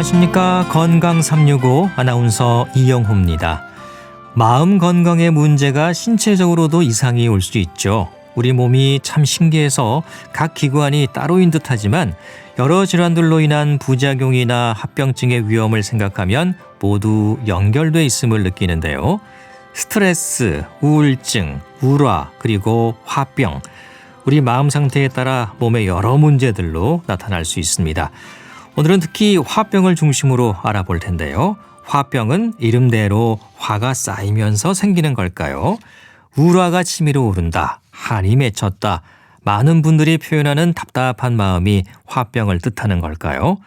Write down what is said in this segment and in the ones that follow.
안녕하십니까. 건강 365 아나운서 이영호입니다. 마음 건강에 문제가 신체적으로도 이상이 올 수 있죠. 우리 몸이 참 신기해서 각 기관이 따로인 듯하지만 여러 질환들로 인한 부작용이나 합병증의 위험을 생각하면 모두 연결돼 있음을 느끼는데요. 스트레스, 우울증, 우울화, 그리고 화병, 우리 마음 상태에 따라 몸의 여러 문제들로 나타날 수 있습니다. 오늘은 특히 화병을 중심으로 알아볼 텐데요. 화병은 이름대로 화가 쌓이면서 생기는 걸까요? 우울화가 치밀어 오른다, 한이 맺혔다, 많은 분들이 표현하는 답답한 마음이 화병을 뜻하는 걸까요?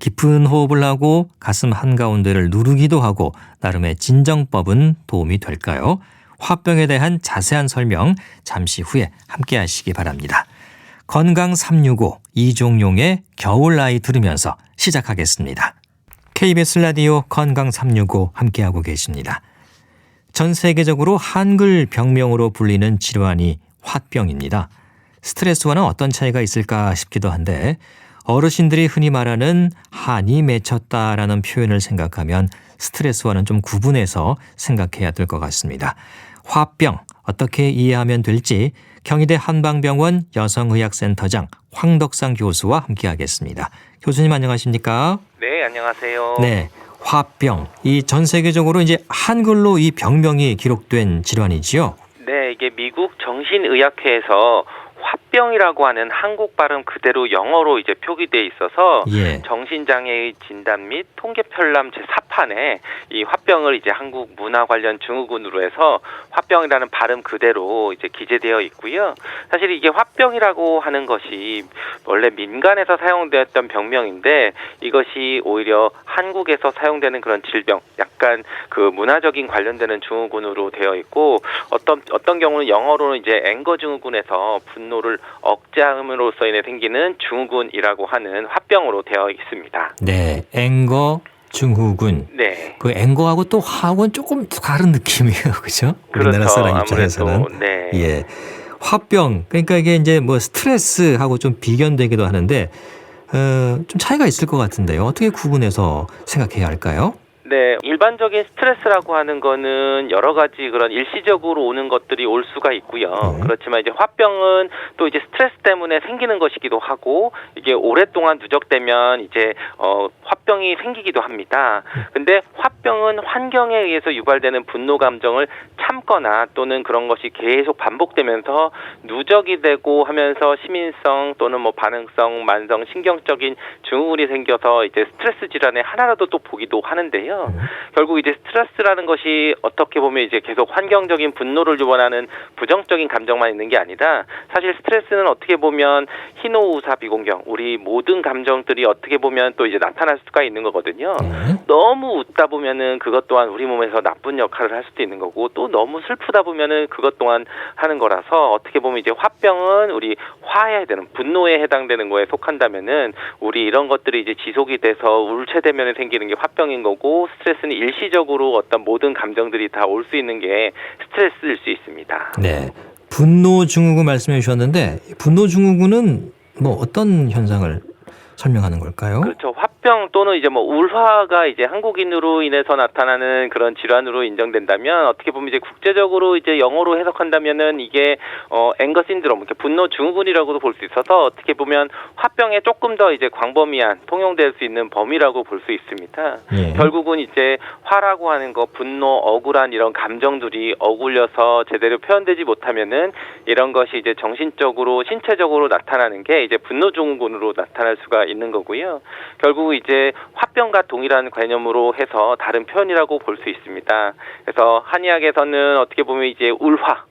깊은 호흡을 하고 가슴 한가운데를 누르기도 하고 나름의 진정법은 도움이 될까요? 화병에 대한 자세한 설명 잠시 후에 함께 하시기 바랍니다. 건강 365 이종용의 겨울나이 들으면서 시작하겠습니다. KBS 라디오 건강 365 함께하고 계십니다. 전 세계적으로 한글 병명으로 불리는 질환이 화병입니다. 스트레스와는 어떤 차이가 있을까 싶기도 한데 어르신들이 흔히 말하는 한이 맺혔다라는 표현을 생각하면 스트레스와는 좀 구분해서 생각해야 될 것 같습니다. 화병 어떻게 이해하면 될지 경희대 한방병원 여성의학센터장 황덕상 교수와 함께하겠습니다. 교수님 안녕하십니까? 네, 안녕하세요. 네, 화병. 이 전 세계적으로 이제 한글로 이 병명이 기록된 질환이지요? 네, 이게 미국 정신의학회에서 화병이라고 하는 한국 발음 그대로 영어로 이제 표기돼 있어서 정신장애의 진단 및 통계편람 제4판에 이 화병을 이제 한국 문화 관련 증후군으로 해서 화병이라는 발음 그대로 이제 기재되어 있고요. 사실 이게 화병이라고 하는 것이 원래 민간에서 사용되었던 병명인데 이것이 오히려 한국에서 사용되는 그런 질병, 약간 그 문화적인 관련되는 증후군으로 되어 있고 어떤 경우는 영어로는 이제 앵거 증후군에서 분노를 억제함으로써 인해 생기는 증후군이라고 하는 화병으로 되어 있습니다. 네, 앵거 증후군. 네. 그 앵거하고 또 화하고는 조금 다른 느낌이에요, 그렇죠? 우리나라 사람 입장에서는. 아무래도, 네. 예, 화병. 그러니까 이게 이제 뭐 스트레스하고 좀 비견되기도 하는데 좀 차이가 있을 것 같은데요. 어떻게 구분해서 생각해야 할까요? 네, 일반적인 스트레스라고 하는 거는 여러 가지 그런 일시적으로 오는 것들이 올 수가 있고요. 그렇지만 이제 화병은 또 이제 스트레스 때문에 생기는 것이기도 하고 이게 오랫동안 누적되면 이제 화병이 생기기도 합니다. 근데 화병은 환경에 의해서 유발되는 분노 감정을 참거나 또는 그런 것이 계속 반복되면서 누적이 되고 하면서 시민성 또는 뭐 반응성, 만성, 신경적인 증후군이 생겨서 이제 스트레스 질환의 하나라도 또 보기도 하는데요. 결국 이제 스트레스라는 것이 어떻게 보면 이제 계속 환경적인 분노를 유발하는 부정적인 감정만 있는 게 아니라 사실 스트레스는 어떻게 보면 희노우사 비공경, 우리 모든 감정들이 어떻게 보면 또 이제 나타날 수가 있는 거거든요. 너무 웃다 보면은 그것 또한 우리 몸에서 나쁜 역할을 할 수도 있는 거고 또 너무 슬프다 보면은 그것 또한 하는 거라서 어떻게 보면 이제 화병은 우리 화해야 되는 분노에 해당되는 거에 속한다면은 우리 이런 것들이 이제 지속이 돼서 울체대면에 생기는 게 화병인 거고 스트레스는 일시적으로 어떤 모든 감정들이 다 올 수 있는 게 스트레스일 수 있습니다. 네, 분노 증후군 말씀해 주셨는데 분노 증후군은 뭐 어떤 현상을 설명하는 걸까요? 그렇죠. 화병 또는 이제 뭐 울화가 이제 한국인으로 인해서 나타나는 그런 질환으로 인정된다면 어떻게 보면 이제 국제적으로 이제 영어로 해석한다면은 이게 앵거 신드롬, 이렇게 분노 증후군이라고도 볼 수 있어서 어떻게 보면 화병에 조금 더 이제 광범위한 통용될 수 있는 범위라고 볼 수 있습니다. 결국은 이제 화라고 하는 거, 분노, 억울한 이런 감정들이 어울려서 제대로 표현되지 못하면은 이런 것이 이제 정신적으로, 신체적으로 나타나는 게 이제 분노 증후군으로 나타날 수가 있는 거고요. 결국 이제 화병과 동일한 개념으로 해서 다른 표현이라고 볼 수 있습니다. 그래서 한의학에서는 어떻게 보면 이제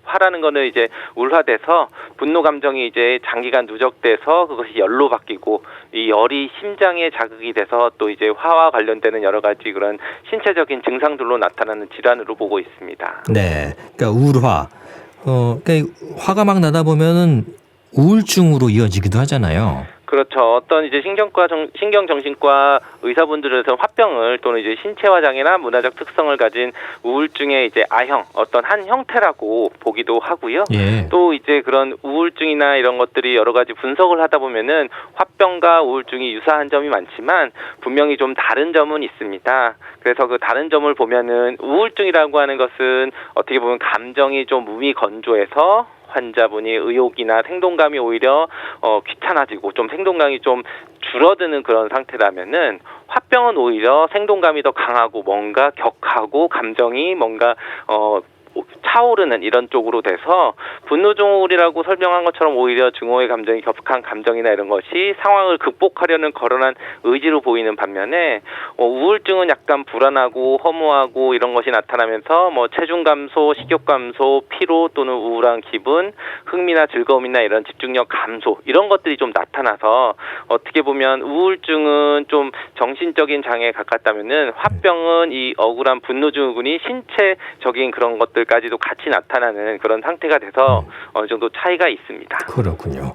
화라는 거는 이제 울화돼서 분노 감정이 이제 장기간 누적돼서 그것이 열로 바뀌고 이 열이 심장에 자극이 돼서 또 이제 화와 관련되는 여러 가지 그런 신체적인 증상들로 나타나는 질환으로 보고 있습니다. 네, 그러니까 우울화. 그러니까 화가 막 나다 보면은 우울증으로 이어지기도 하잖아요. 그렇죠. 어떤 이제 신경정신과 의사분들에서 화병을 또는 이제 신체화 장애나 문화적 특성을 가진 우울증의 이제 A형 어떤 한 형태라고 보기도 하고요. 예. 또 이제 그런 우울증이나 이런 것들이 여러 가지 분석을 하다 보면은 화병과 우울증이 유사한 점이 많지만 분명히 좀 다른 점은 있습니다. 그래서 그 다른 점을 보면은 우울증이라고 하는 것은 어떻게 보면 감정이 좀 몸이 건조해서 환자분이 의욕이나 생동감이 오히려 귀찮아지고 좀 생동감이 좀 줄어드는 그런 상태라면은 화병은 오히려 생동감이 더 강하고 뭔가 격하고 감정이 뭔가 차오르는 이런 쪽으로 돼서 분노증후군이라고 설명한 것처럼 오히려 증오의 감정이 격한 감정이나 이런 것이 상황을 극복하려는 거론한 의지로 보이는 반면에 우울증은 약간 불안하고 허무하고 이런 것이 나타나면서 뭐 체중 감소, 식욕 감소, 피로 또는 우울한 기분, 흥미나 즐거움이나 이런 집중력 감소 이런 것들이 좀 나타나서 어떻게 보면 우울증은 좀 정신적인 장애에 가깝다면은 화병은 이 억울한 분노증후군이 신체적인 그런 것들까지도 같이 나타나는 그런 상태가 돼서 어느 정도 차이가 있습니다. 그렇군요.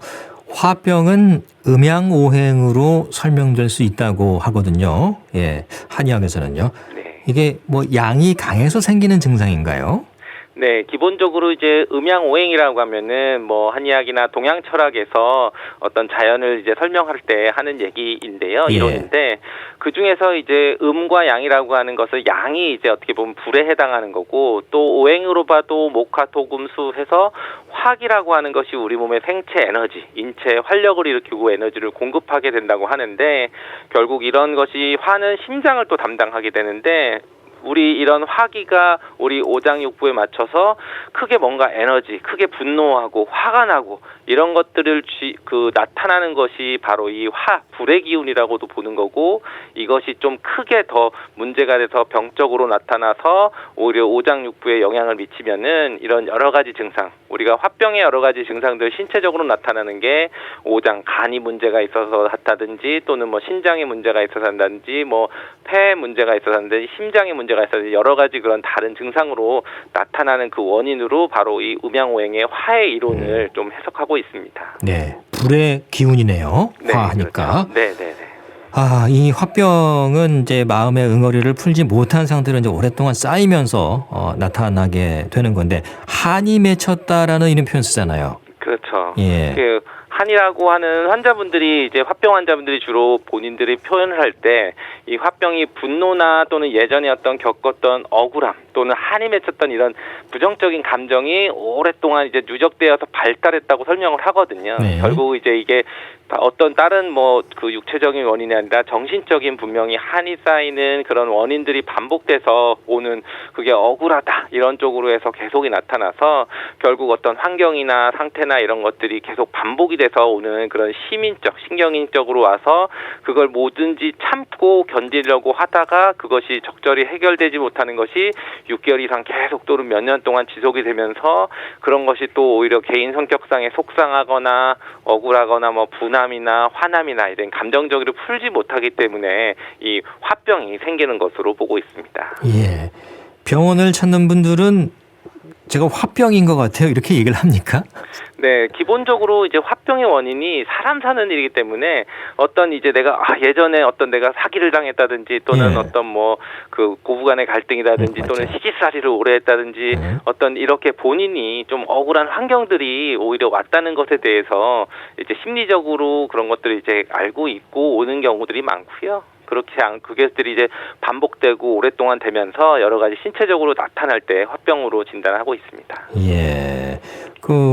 화병은 음양오행으로 설명될 수 있다고 하거든요. 예, 한의학에서는요. 네. 이게 뭐 양이 강해서 생기는 증상인가요? 네, 기본적으로 이제 음양오행이라고 하면은 뭐 한의학이나 동양 철학에서 어떤 자연을 이제 설명할 때 하는 얘기인데요, 예. 이론인데 그 중에서 이제 음과 양이라고 하는 것은 양이 이제 어떻게 보면 불에 해당하는 거고 또 오행으로 봐도 목화토금수 해서 화기라고 하는 것이 우리 몸의 생체 에너지, 인체에 활력을 일으키고 에너지를 공급하게 된다고 하는데 결국 이런 것이 화는 심장을 또 담당하게 되는데. 우리 이런 화기가 우리 오장육부에 맞춰서 크게 뭔가 에너지, 크게 분노하고 화가 나고 이런 것들을 나타나는 것이 바로 이 불의 기운이라고도 보는 거고 이것이 좀 크게 더 문제가 돼서 병적으로 나타나서 오히려 오장육부에 영향을 미치면은 이런 여러 가지 증상, 우리가 화병의 여러 가지 증상들 신체적으로 나타나는 게 오장, 간이 문제가 있어서 한다든지 또는 뭐 신장에 문제가 있어서 한다든지 뭐 폐에 문제가 있어서 한다든지 심장에 문제가 있어서 여러 가지 그런 다른 증상으로 나타나는 그 원인으로 바로 이 음양오행의 화의 이론을 좀 해석하고 있습니다. 네, 불의 기운이네요. 네, 화하니까. 그렇죠. 네. 이 화병은 이제 마음의 응어리를 풀지 못한 상태로 이제 오랫동안 쌓이면서 나타나게 되는 건데 한이 맺혔다라는 이런 표현 쓰잖아요. 그렇죠. 예. 한이라고 하는 환자분들이 이제 화병 환자분들이 주로 본인들이 표현을 할 때 이 화병이 분노나 또는 예전에 겪었던 억울함 또는 한이 맺혔던 이런 부정적인 감정이 오랫동안 이제 누적되어서 발달했다고 설명을 하거든요. 네. 결국 이제 이게 어떤 다른 그 육체적인 원인이 아니라 정신적인 분명히 한이 쌓이는 그런 원인들이 반복돼서 오는 그게 억울하다 이런 쪽으로 해서 계속이 나타나서 결국 어떤 환경이나 상태나 이런 것들이 계속 반복이 돼서 오는 그런 신경인적으로 와서 그걸 뭐든지 참고 견디려고 하다가 그것이 적절히 해결되지 못하는 것이 6개월 이상 계속 또는 몇 년 동안 지속이 되면서 그런 것이 또 오히려 개인 성격상에 속상하거나 억울하거나 뭐 분함이나 화남이나 이런 감정적으로 풀지 못하기 때문에 이 화병이 생기는 것으로 보고 있습니다. 예. 병원을 찾는 분들은 제가 화병인 것 같아요. 이렇게 얘기를 합니까? 네, 기본적으로 이제 화병의 원인이 사람 사는 일이기 때문에 어떤 이제 내가 예전에 어떤 내가 사기를 당했다든지 또는 예. 어떤 그 고부간의 갈등이라든지 또는 맞아요. 시기살이를 오래 했다든지 어떤 이렇게 본인이 좀 억울한 환경들이 오히려 왔다는 것에 대해서 이제 심리적으로 그런 것들을 이제 알고 있고 오는 경우들이 많고요. 그것들이 이제 반복되고 오랫동안 되면서 여러 가지 신체적으로 나타날 때 화병으로 진단하고 있습니다. 예.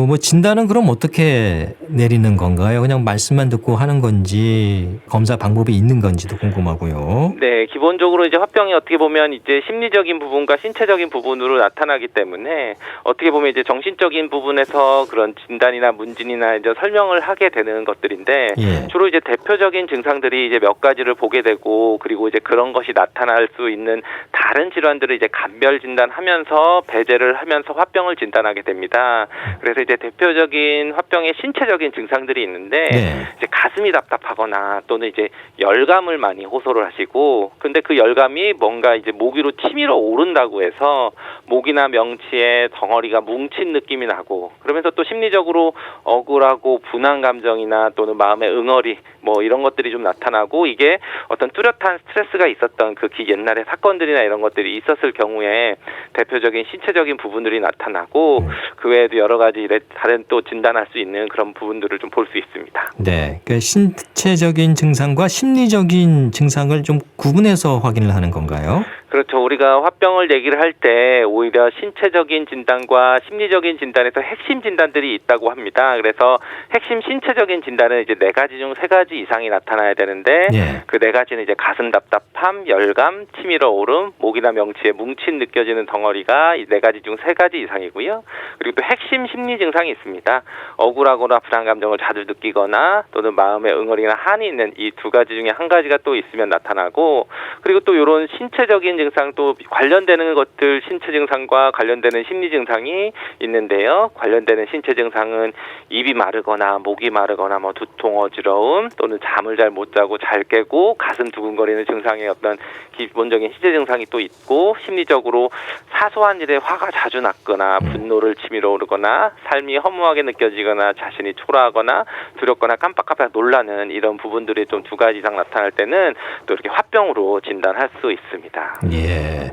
뭐 진단은 그럼 어떻게 내리는 건가요? 그냥 말씀만 듣고 하는 건지 검사 방법이 있는 건지도 궁금하고요. 네, 기본적으로 이제 화병이 어떻게 보면 이제 심리적인 부분과 신체적인 부분으로 나타나기 때문에 어떻게 보면 이제 정신적인 부분에서 그런 진단이나 문진이나 이제 설명을 하게 되는 것들인데 예. 주로 이제 대표적인 증상들이 이제 몇 가지를 보게 되고 그리고 이제 그런 것이 나타날 수 있는 다른 질환들을 이제 감별 진단하면서 배제를 하면서 화병을 진단하게 됩니다. 그래서 이제 대표적인 화병의 신체적인 증상들이 있는데 네. 이제 가슴이 답답하거나 또는 이제 열감을 많이 호소를 하시고 근데 그 열감이 뭔가 이제 목 위로 치밀어 오른다고 해서 목이나 명치에 덩어리가 뭉친 느낌이 나고 그러면서 또 심리적으로 억울하고 분한 감정이나 또는 마음의 응어리 뭐 이런 것들이 좀 나타나고 이게 어떤 뚜렷한 스트레스가 있었던 그 옛날의 사건들이나 이런 것들이 있었을 경우에 대표적인 신체적인 부분들이 나타나고 그 외에도 여러 가지 다른 또 진단할 수 있는 그런 부분들을 좀 볼 수 있습니다. 네, 그 신체적인 증상과 심리적인 증상을 좀 구분해서 확인을 하는 건가요? 그렇죠. 우리가 화병을 얘기를 할 때 오히려 신체적인 진단과 심리적인 진단에서 핵심 진단들이 있다고 합니다. 그래서 핵심 신체적인 진단은 이제 4가지 중 3가지 이상이 나타나야 되는데 예. 그 4가지는 이제 가슴 답답함, 열감, 치밀어 오름, 목이나 명치에 뭉친 느껴지는 덩어리가 이 4가지 중 3가지 이상이고요. 그리고 또 핵심 심리 증상이 있습니다. 억울하거나 불안 감정을 자주 느끼거나 또는 마음에 응어리나 한이 있는 이 2가지 중에 한 가지가 또 있으면 나타나고 그리고 또 이런 신체적인 증상 또 관련되는 것들 신체 증상과 관련되는 심리 증상이 있는데요. 관련되는 신체 증상은 입이 마르거나 목이 마르거나 뭐 두통 어지러움 또는 잠을 잘 못 자고 잘 깨고 가슴 두근거리는 증상의 어떤 기본적인 신체 증상이 또 있고 심리적으로 사소한 일에 화가 자주 났거나 분노를 치밀어 오르거나 삶이 허무하게 느껴지거나 자신이 초라하거나 두렵거나 깜빡깜빡 놀라는 이런 부분들이 좀 2가지 이상 나타날 때는 또 이렇게 화병으로 진단할 수 있습니다. 예.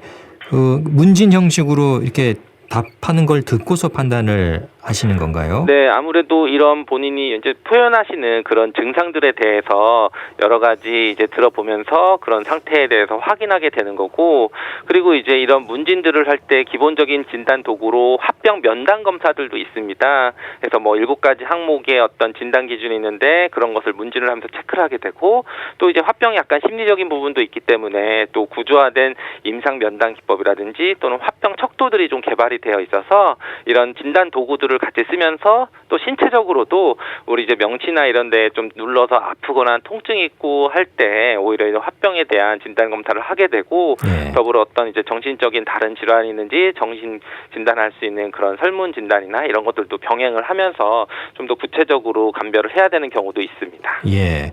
그 문진 형식으로 이렇게 답하는 걸 듣고서 판단을 하시는 건가요? 네, 아무래도 이런 본인이 이제 표현하시는 그런 증상들에 대해서 여러 가지 이제 들어보면서 그런 상태에 대해서 확인하게 되는 거고, 그리고 이제 이런 문진들을 할 때 기본적인 진단 도구로 화병 면담 검사들도 있습니다. 그래서 뭐 7가지 항목의 어떤 진단 기준이 있는데 그런 것을 문진을 하면서 체크를 하게 되고, 또 이제 화병이 약간 심리적인 부분도 있기 때문에 또 구조화된 임상 면담 기법이라든지 또는 화병 척도들이 좀 개발이 되어 있어서 이런 진단 도구들을 같이 쓰면서 또 신체적으로도 우리 이제 명치나 이런 데에 좀 눌러서 아프거나 통증이 있고 할 때 오히려 이제 화병에 대한 진단 검사를 하게 되고 더불어 어떤 이제 정신적인 다른 질환이 있는지 정신 진단할 수 있는 그런 설문 진단이나 이런 것들도 병행을 하면서 좀 더 구체적으로 감별을 해야 되는 경우도 있습니다. 예.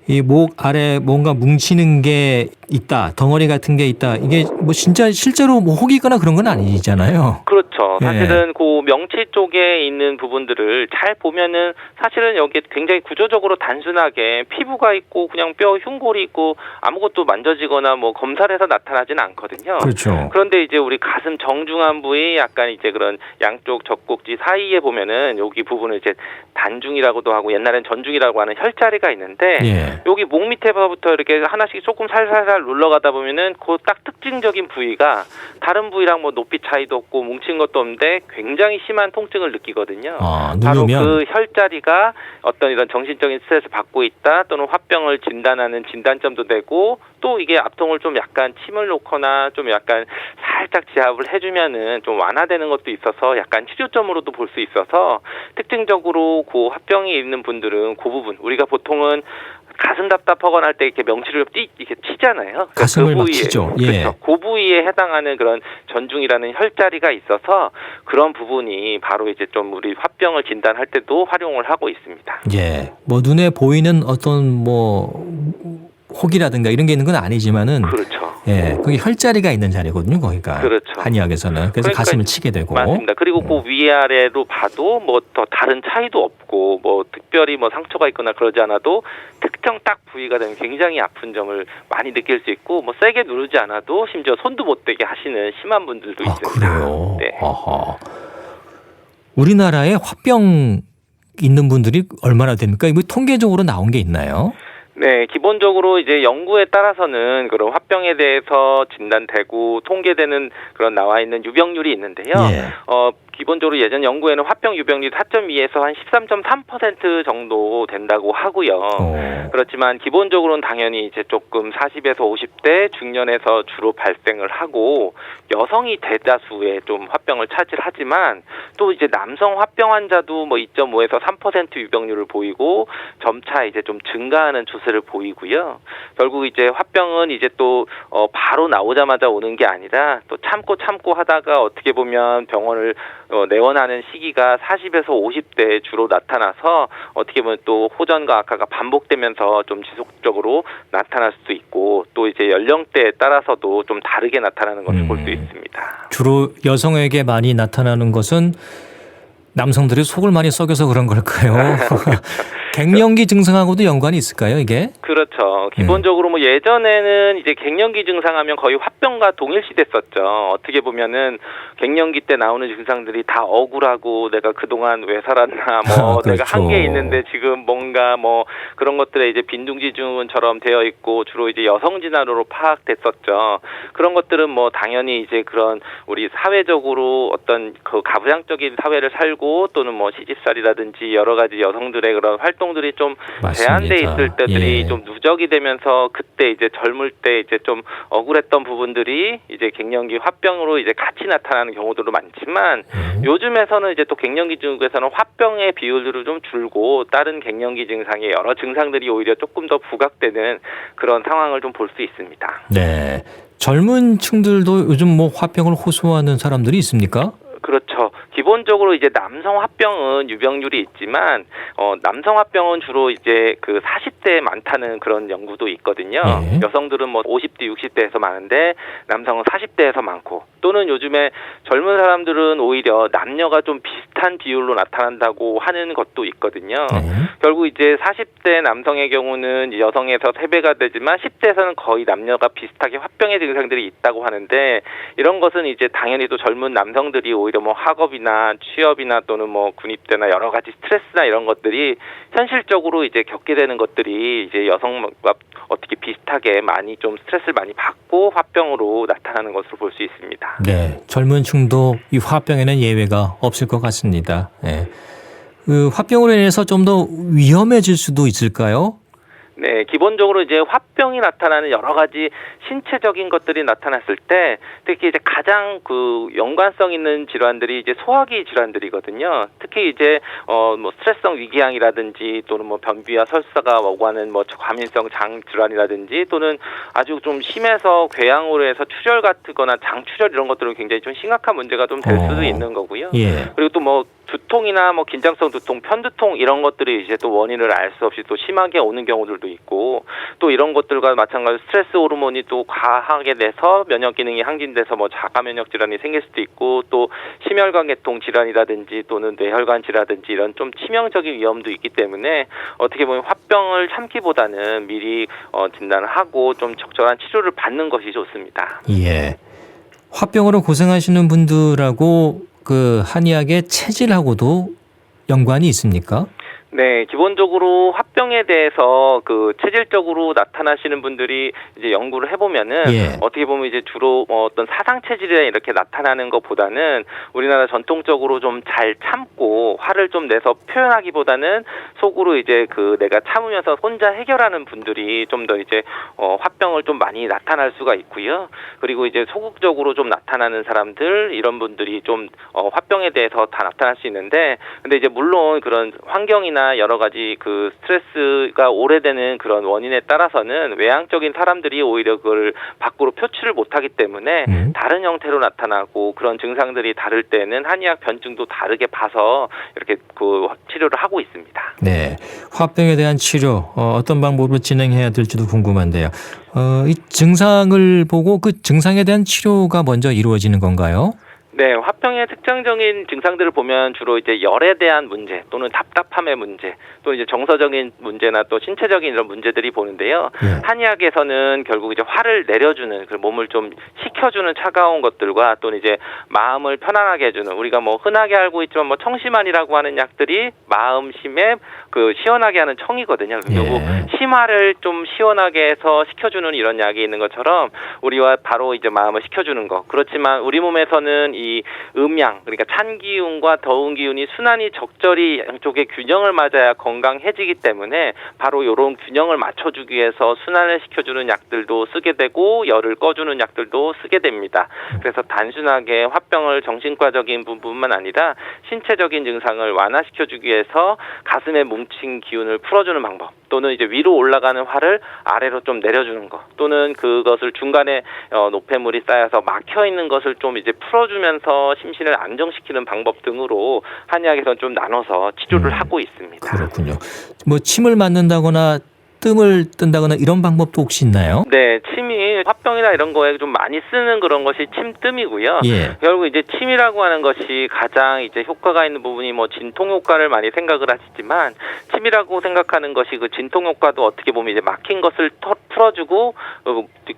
이 목 아래 뭔가 뭉치는 게 있다, 덩어리 같은 게 있다. 이게 뭐 진짜 실제로 뭐 혹이거나 그런 건 아니잖아요. 그렇죠. 예. 사실은 그 명치 쪽에 있는 부분들을 잘 보면은 사실은 여기 굉장히 구조적으로 단순하게 피부가 있고 그냥 뼈 흉골이 있고 아무것도 만져지거나 뭐 검사를 해서 나타나지는 않거든요. 그렇죠. 그런데 이제 우리 가슴 정중앙 부위 약간 이제 그런 양쪽 젖꼭지 사이에 보면은 여기 부분을 이제 단중이라고도 하고 옛날엔 전중이라고 하는 혈자리가 있는데 예. 여기 목 밑에부터 이렇게 하나씩 조금 살살살 눌러가다 보면은 그 딱 특징적인 부위가 다른 부위랑 뭐 높이 차이도 없고 뭉친 것도 없는데 굉장히 심한 통증을 느끼거든요. 바로 누르면 그 혈자리가 어떤 이런 정신적인 스트레스를 받고 있다 또는 화병을 진단하는 진단점도 되고 또 이게 압통을 좀 약간 침을 놓거나 좀 약간 살짝 지압을 해주면은 좀 완화되는 것도 있어서 약간 치료점으로도 볼 수 있어서 특징적으로 그 화병이 있는 분들은 그 부분 우리가 보통은 가슴 답답하거나 할 때 이렇게 명치를 이렇게 치잖아요. 가슴을 그 막 부위에, 치죠. 예. 그렇죠. 그 부위에 해당하는 그런 전중이라는 혈자리가 있어서 그런 부분이 바로 이제 좀 우리 화병을 진단할 때도 활용을 하고 있습니다. 예. 뭐 눈에 보이는 어떤 뭐 혹이라든가 이런 게 있는 건 아니지만은 그렇죠. 예, 그게 혈자리가 있는 자리거든요, 거기가. 그렇죠. 한의학에서는. 그래서 그러니까 가슴을 치게 되고. 맞습니다. 그리고 그 위아래로 봐도 뭐 더 다른 차이도 없고 뭐 특별히 뭐 상처가 있거나 그러지 않아도 특정 딱 부위가 되면 굉장히 아픈 점을 많이 느낄 수 있고 뭐 세게 누르지 않아도 심지어 손도 못 대게 하시는 심한 분들도 있습니다. 그래요? 네. 아하. 우리나라에 화병 있는 분들이 얼마나 됩니까? 이거 통계적으로 나온 게 있나요? 네, 기본적으로 이제 연구에 따라서는 그런 화병에 대해서 진단되고 통계되는 그런 나와 있는 유병률이 있는데요. 예. 기본적으로 예전 연구에는 화병 유병률 4.2에서 한 13.3% 정도 된다고 하고요. 그렇지만 기본적으로는 당연히 이제 조금 40에서 50대 중년에서 주로 발생을 하고 여성이 대다수의 좀 화병을 차지하지만 또 이제 남성 화병 환자도 뭐 2.5에서 3% 유병률을 보이고 점차 이제 좀 증가하는 추세를 보이고요. 결국 이제 화병은 이제 또 바로 나오자마자 오는 게 아니라 또 참고 하다가 어떻게 보면 병원을 내원하는 시기가 40에서 50대에 주로 나타나서 어떻게 보면 또 호전과 악화가 반복되면서 좀 지속적으로 나타날 수도 있고 또 이제 연령대에 따라서도 좀 다르게 나타나는 것을 볼 수 있습니다. 주로 여성에게 많이 나타나는 것은 남성들이 속을 많이 썩여서 그런 걸까요? 갱년기 증상하고도 연관이 있을까요, 이게? 그렇죠. 기본적으로 뭐 예전에는 이제 갱년기 증상하면 거의 화병과 동일시됐었죠. 어떻게 보면은 갱년기 때 나오는 증상들이 다 억울하고 내가 그동안 왜 살았나, 뭐 그렇죠. 내가 한계 있는데 지금 뭔가 뭐 그런 것들에 이제 빈둥지중은처럼 되어 있고 주로 이제 여성 진화로 파악됐었죠. 그런 것들은 뭐 당연히 이제 그런 우리 사회적으로 어떤 그 가부장적인 사회를 살고 또는 뭐 시집살이라든지 여러 가지 여성들의 그런 활동들이 좀 맞습니다. 제한돼 있을 때들이 예. 좀 누적이 되면서 그때 이제 젊을 때 이제 좀 억울했던 부분들이 이제 갱년기 화병으로 이제 같이 나타나는 경우들도 많지만 요즘에서는 이제 또 갱년기 중에서는 화병의 비율들이 좀 줄고 다른 갱년기 증상의 여러 증상들이 오히려 조금 더 부각되는 그런 상황을 좀 볼 수 있습니다. 네. 젊은 층들도 요즘 뭐 화병을 호소하는 사람들이 있습니까? 그렇죠. 기본적으로 이제 남성 화병은 유병률이 있지만 남성 화병은 주로 이제 그 40대에 많다는 그런 연구도 있거든요. 네. 여성들은 뭐 50대, 60대에서 많은데 남성은 40대에서 많고 또는 요즘에 젊은 사람들은 오히려 남녀가 좀 비슷한 비율로 나타난다고 하는 것도 있거든요. 네. 결국 이제 40대 남성의 경우는 여성에서 3배가 되지만 10대에서는 거의 남녀가 비슷하게 화병의 증상들이 있다고 하는데 이런 것은 이제 당연히 또 젊은 남성들이 오히려 뭐 학업이나 취업이나 또는 뭐 군입대나 여러 가지 스트레스나 이런 것들이 현실적으로 이제 겪게 되는 것들이 이제 여성과 어떻게 비슷하게 많이 좀 스트레스를 많이 받고 화병으로 나타나는 것으로 볼 수 있습니다. 네. 젊은 층도 이 화병에는 예외가 없을 것 같습니다. 네. 그 화병으로 인해서 좀 더 위험해질 수도 있을까요? 네, 기본적으로 이제 화병이 나타나는 여러 가지 신체적인 것들이 나타났을 때 특히 이제 가장 그 연관성 있는 질환들이 이제 소화기 질환들이거든요. 특히 이제 뭐 스트레스성 위궤양이라든지 또는 뭐 변비와 설사가 오가는 뭐 과민성 장 질환이라든지 또는 아주 좀 심해서 궤양으로 해서 출혈 같거나 장출혈 이런 것들은 굉장히 좀 심각한 문제가 좀 될 수도 있는 거고요. 예. 그리고 또 뭐 두통이나 뭐 긴장성 두통, 편두통 이런 것들이 이제 또 원인을 알 수 없이 또 심하게 오는 경우들도 있고 또 이런 것들과 마찬가지로 스트레스 호르몬이 또 과하게 돼서 면역 기능이 항진돼서 뭐 자가 면역 질환이 생길 수도 있고 또 심혈관 계통 질환이라든지 또는 뇌혈관 질환이라든지 이런 좀 치명적인 위험도 있기 때문에 어떻게 보면 화병을 참기보다는 미리 진단을 하고 좀 적절한 치료를 받는 것이 좋습니다. 예. 화병으로 고생하시는 분들하고 그 한의학의 체질하고도 연관이 있습니까? 네, 기본적으로 화병에 대해서 그 체질적으로 나타나시는 분들이 이제 연구를 해보면은 예. 어떻게 보면 이제 주로 어떤 사상 체질에 이렇게 나타나는 것보다는 우리나라 전통적으로 좀 잘 참고 화를 좀 내서 표현하기보다는 속으로 이제 그 내가 참으면서 혼자 해결하는 분들이 좀 더 이제 화병을 좀 많이 나타날 수가 있고요. 그리고 이제 소극적으로 좀 나타나는 사람들 이런 분들이 좀 화병에 대해서 다 나타날 수 있는데 근데 이제 물론 그런 환경이나 여러 가지 그 스트레스가 오래되는 그런 원인에 따라서는 외향적인 사람들이 오히려 그걸 밖으로 표출을 못하기 때문에 다른 형태로 나타나고 그런 증상들이 다를 때는 한의학 변증도 다르게 봐서 이렇게 그 치료를 하고 있습니다. 네. 화병에 대한 치료 어떤 방법으로 진행해야 될지도 궁금한데요. 이 증상을 보고 그 증상에 대한 치료가 먼저 이루어지는 건가요? 네, 화병의 특징적인 증상들을 보면 주로 이제 열에 대한 문제 또는 답답함의 문제 또 이제 정서적인 문제나 또 신체적인 이런 문제들이 보는데요. 한의학에서는 결국 이제 화를 내려주는 그 몸을 좀 식혀주는 차가운 것들과 또는 이제 마음을 편안하게 해주는 우리가 뭐 흔하게 알고 있지만 뭐 청심환이라고 하는 약들이 마음 심에 그 시원하게 하는 청이거든요. 그리고 심화를 좀 시원하게 해서 식혀주는 이런 약이 있는 것처럼 우리와 바로 이제 마음을 식혀주는 거. 그렇지만 우리 몸에서는 이 음양 그러니까 찬 기운과 더운 기운이 순환이 적절히 양쪽의 균형을 맞아야 건강해지기 때문에 바로 이런 균형을 맞춰주기 위해서 순환을 시켜주는 약들도 쓰게 되고 열을 꺼주는 약들도 쓰게 크게 됩니다. 그래서 단순하게 화병을 정신과적인 부분만 아니라 신체적인 증상을 완화시켜주기 위해서 가슴에 뭉친 기운을 풀어주는 방법, 또는 이제 위로 올라가는 화를 아래로 좀 내려주는 것, 또는 그것을 중간에 노폐물이 쌓여서 막혀 있는 것을 좀 이제 풀어주면서 심신을 안정시키는 방법 등으로 한의학에서는 좀 나눠서 치료를 하고 있습니다. 그렇군요. 뭐 침을 맞는다거나 뜸을 뜬다거나 이런 방법도 혹시 있나요? 네, 침이 화병이나 이런 거에 좀 많이 쓰는 그런 것이 침뜸이고요. 예. 결국 이제 침이라고 하는 것이 가장 이제 효과가 있는 부분이 뭐 진통 효과를 많이 생각을 하시지만, 침이라고 생각하는 것이 그 진통 효과도 어떻게 보면 이제 막힌 것을 풀어주고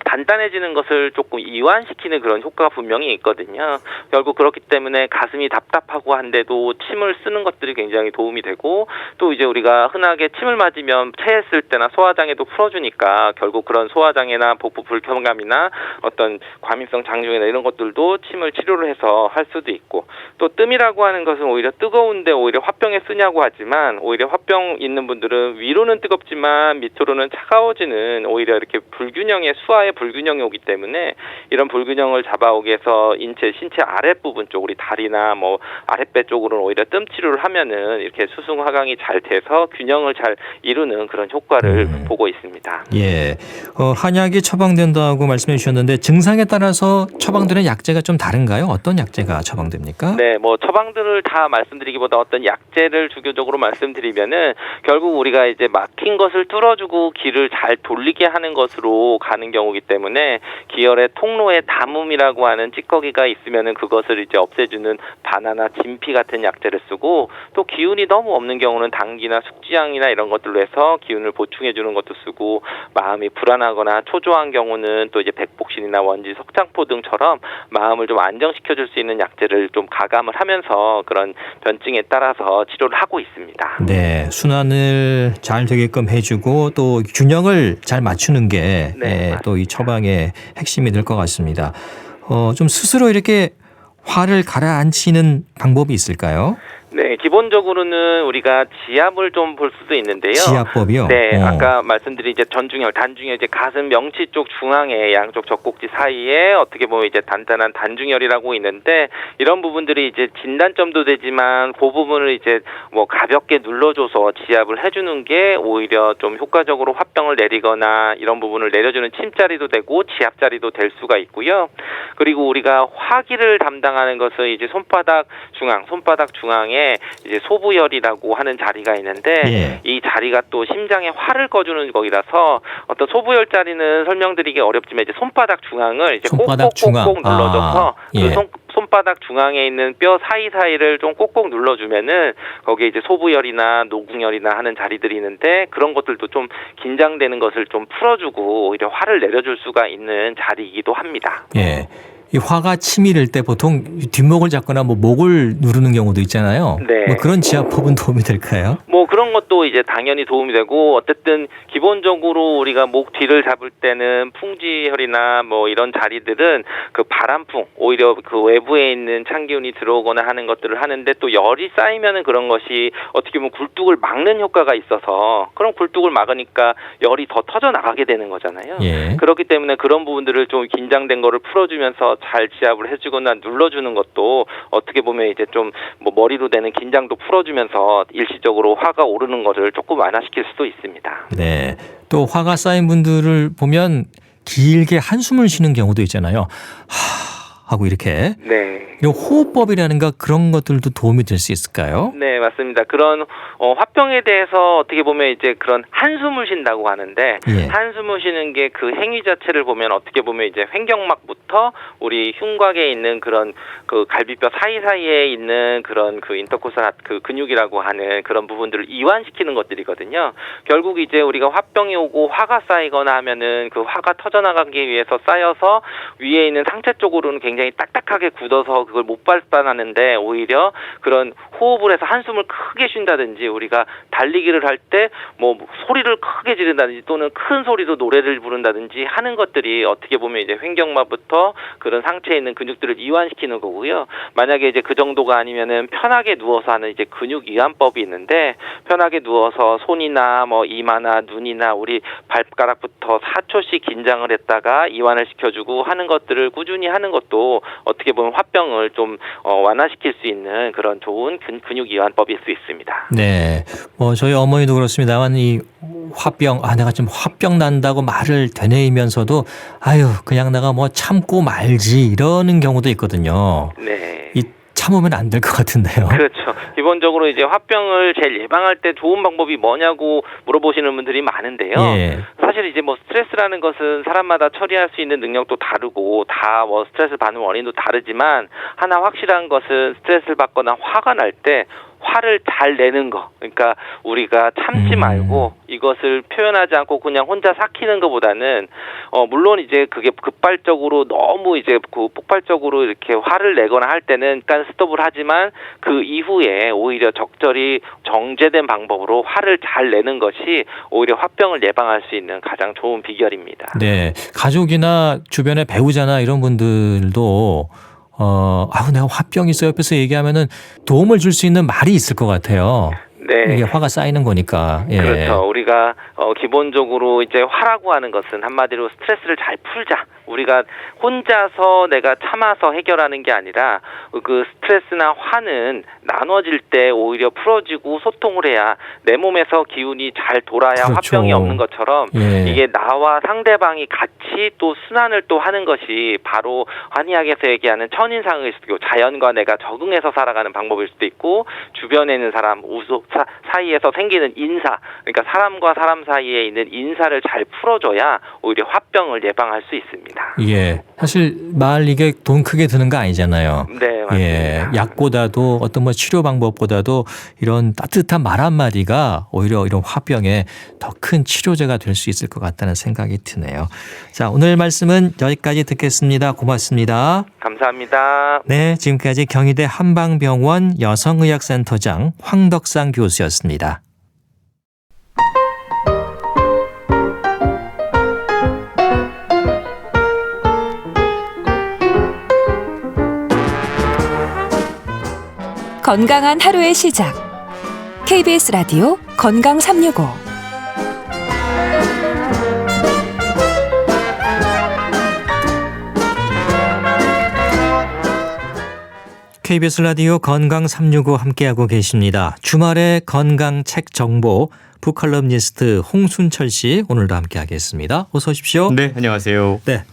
단단해지는 것을 조금 이완시키는 그런 효과가 분명히 있거든요. 결국 그렇기 때문에 가슴이 답답하고 한데도 침을 쓰는 것들이 굉장히 도움이 되고, 또 이제 우리가 흔하게 침을 맞으면 체했을 때나 소화장애도 풀어주니까 결국 그런 소화장애나 복부 불편감이나 어떤 과민성 장중이나 이런 것들도 침을 치료를 해서 할 수도 있고, 또 뜸이라고 하는 것은 오히려 뜨거운데 오히려 화병에 쓰냐고 하지만, 오히려 화병 있는 분들은 위로는 뜨겁지만 밑으로는 차가워지는 오히려 이렇게 불균형의 수화의 불균형이 오기 때문에, 이런 불균형을 잡아오기 위해서 신체 아랫부분 쪽, 우리 다리나 뭐 아랫배 쪽으로는 오히려 뜸 치료를 하면은 이렇게 수승화강이 잘 돼서 균형을 잘 이루는 그런 효과를 보고 있습니다. 예. 한약이 처방된다고 말씀해 주셨는데 증상에 따라서 처방되는 약재가 좀 다른가요? 어떤 약재가 처방됩니까? 네, 뭐 처방들을 다 말씀드리기보다 어떤 약재를 주교적으로 말씀드리면은, 결국 우리가 이제 막힌 것을 뚫어주고 기를 잘 돌리게 하는 것으로 가는 경우이기 때문에, 기혈의 통로에 담음이라고 하는 찌꺼기가 있으면은 그것을 이제 없애주는 바나나, 진피 같은 약재를 쓰고, 또 기운이 너무 없는 경우는 당기나 숙지향이나 이런 것들로 해서 기운을 보충해주는 것도 쓰고, 마음이 불안하거나 초조한 경우는 또 이제 백복신이나 원지, 석창포 등처럼 마음을 좀 안정시켜줄 수 있는 약재를 좀 가감을 하면서 그런 변증에 따라서 치료를 하고 있습니다. 네, 순환을 잘 되게끔 해주고 또 균형을 잘 맞추는 게 또 이 처방의 핵심이 될 것 같습니다. 좀 스스로 이렇게 화를 가라앉히는 방법이 있을까요? 네, 기본적으로는 우리가 지압을 좀 볼 수도 있는데요. 지압법이요? 네, 아까 말씀드린 이제 전중혈, 단중혈, 이제 가슴 명치 쪽 중앙에 양쪽 젖꼭지 사이에 어떻게 보면 이제 단단한 단중혈이라고 있는데, 이런 부분들이 이제 진단점도 되지만 그 부분을 이제 뭐 가볍게 눌러줘서 지압을 해주는 게 오히려 좀 효과적으로 화병을 내리거나 이런 부분을 내려주는 침자리도 되고 지압자리도 될 수가 있고요. 그리고 우리가 화기를 담당하는 것은 이제 손바닥 중앙에 이제 소부열이라고 하는 자리가 있는데, 이 자리가 또 심장에 화를 꺼주는 거기라서 어떤 소부열 자리는 설명드리기 어렵지만 이제 손바닥 중앙을 이제 꼭꼭꼭꼭 눌러줘서 그 손바닥 중앙에 있는 뼈 사이사이를 좀 꼭꼭 눌러주면은 거기에 이제 소부열이나 노궁열이나 하는 자리들이 있는데, 그런 것들도 좀 긴장되는 것을 좀 풀어주고 오히려 화를 내려줄 수가 있는 자리이기도 합니다. 예. 이 화가 치밀을 때 보통 뒷목을 잡거나 뭐 목을 누르는 경우도 있잖아요. 네. 뭐 그런 지압법은 도움이 될까요? 뭐 그런 것도 이제 당연히 도움이 되고, 어쨌든 기본적으로 우리가 목 뒤를 잡을 때는 풍지혈이나 뭐 이런 자리들은 그 바람풍, 오히려 그 외부에 있는 찬 기운이 들어오거나 하는 것들을 하는데, 또 열이 쌓이면은 그런 것이 어떻게 보면 굴뚝을 막는 효과가 있어서, 그런 굴뚝을 막으니까 열이 더 터져 나가게 되는 거잖아요. 예. 그렇기 때문에 그런 부분들을 좀 긴장된 거를 풀어주면서 잘 지압을 해주거나 눌러주는 것도 어떻게 보면 이제 좀 뭐 머리로 되는 긴장도 풀어주면서 일시적으로 화가 오르는 것을 조금 완화시킬 수도 있습니다. 네. 또 화가 쌓인 분들을 보면 길게 한숨을 쉬는 경우도 있잖아요. 하고 이렇게. 네. 이런 호흡법이라는가 그런 것들도 도움이 될 수 있을까요? 네, 맞습니다. 그런 화병에 대해서 어떻게 보면 이제 그런 한숨을 쉰다고 하는데, 한숨을 쉬는 게 그 행위 자체를 보면 어떻게 보면 이제 횡격막부터 우리 흉곽에 있는 그런 그 갈비뼈 사이사이에 있는 그런 그 인터코스탈 그 근육이라고 하는 그런 부분들을 이완시키는 것들이거든요. 결국 이제 우리가 화병이 오고 화가 쌓이거나 하면은 그 화가 터져나가기 위해서 쌓여서 위에 있는 상체 쪽으로는 굉장히 굉장히 딱딱하게 굳어서 그걸 못 발산하는데 오히려 그런 호흡을 해서 한숨을 크게 쉰다든지 우리가 달리기를 할 때 뭐 소리를 크게 지른다든지 또는 큰 소리로 노래를 부른다든지 하는 것들이 어떻게 보면 이제 횡격막부터 그런 상체에 있는 근육들을 이완시키는 거고요. 만약에 이제 그 정도가 아니면은 편하게 누워서 하는 이제 근육 이완법이 있는데 편하게 누워서 손이나 뭐 이마나 눈이나 우리 발가락부터 4초씩 긴장을 했다가 이완을 시켜주고 하는 것들을 꾸준히 하는 것도 어떻게 보면 화병을 좀 완화시킬 수 있는 그런 좋은 근육 이완법일 수 있습니다. 네. 뭐 저희 어머니도 그렇습니다만 이 화병, 내가 좀 화병 난다고 말을 되뇌이면서도 아유, 그냥 내가 뭐 참고 말지 이러는 경우도 있거든요. 네. 이 참으면 안 될 것 같은데요. 그렇죠. 기본적으로 이제 화병을 제일 예방할 때 좋은 방법이 뭐냐고 물어보시는 분들이 많은데요. 예. 사실 이제 뭐 스트레스라는 것은 사람마다 처리할 수 있는 능력도 다르고 다 뭐 스트레스 받는 원인도 다르지만 하나 확실한 것은 스트레스를 받거나 화가 날 때 화를 잘 내는 거. 그러니까 우리가 참지 말고 이것을 표현하지 않고 그냥 혼자 삭히는 것보다는 물론 이제 그게 급발적으로 너무 이제 그 폭발적으로 이렇게 화를 내거나 할 때는 일단 스톱을 하지만 그 이후에 오히려 적절히 정제된 방법으로 화를 잘 내는 것이 오히려 화병을 예방할 수 있는 가장 좋은 비결입니다. 네. 가족이나 주변의 배우자나 이런 분들도 내가 화병 있어 옆에서 얘기하면은 도움을 줄 수 있는 말이 있을 것 같아요. 네. 이게 화가 쌓이는 거니까. 예. 그렇죠. 우리가 기본적으로 이제 화라고 하는 것은 한마디로 스트레스를 잘 풀자. 우리가 혼자서 내가 참아서 해결하는 게 아니라 그 스트레스나 화는 나눠질 때 오히려 풀어지고 소통을 해야 내 몸에서 기운이 잘 돌아야 그렇죠. 화병이 없는 것처럼 예. 이게 나와 상대방이 같이 또 순환을 또 하는 것이 바로 한의학에서 얘기하는 천인상의 수교, 자연과 내가 적응해서 살아가는 방법일 수도 있고 주변에 있는 사람 사이에서 생기는 인사, 그러니까 사람과 사람 사이에 있는 인사를 잘 풀어줘야 오히려 화병을 예방할 수 있습니다. 예. 사실 말 이게 돈 크게 드는 거 아니잖아요. 네, 맞습니다. 예. 약보다도 어떤 뭐 치료 방법보다도 이런 따뜻한 말 한마디가 오히려 이런 화병에 더 큰 치료제가 될 수 있을 것 같다는 생각이 드네요. 자, 오늘 말씀은 여기까지 듣겠습니다. 고맙습니다. 감사합니다. 네, 지금까지 경희대 한방병원 여성의학센터장 황덕상 교수였습니다. 건강한 하루의 시작. KBS 라디오 건강 365. KBS 라디오 건강 365 함께하고 계십니다. 주말의 건강 책 정보 북컬럼니스트 홍순철 씨 오늘도 함께하겠습니다. 어서 오십시오. 네, 안녕하세요. 네,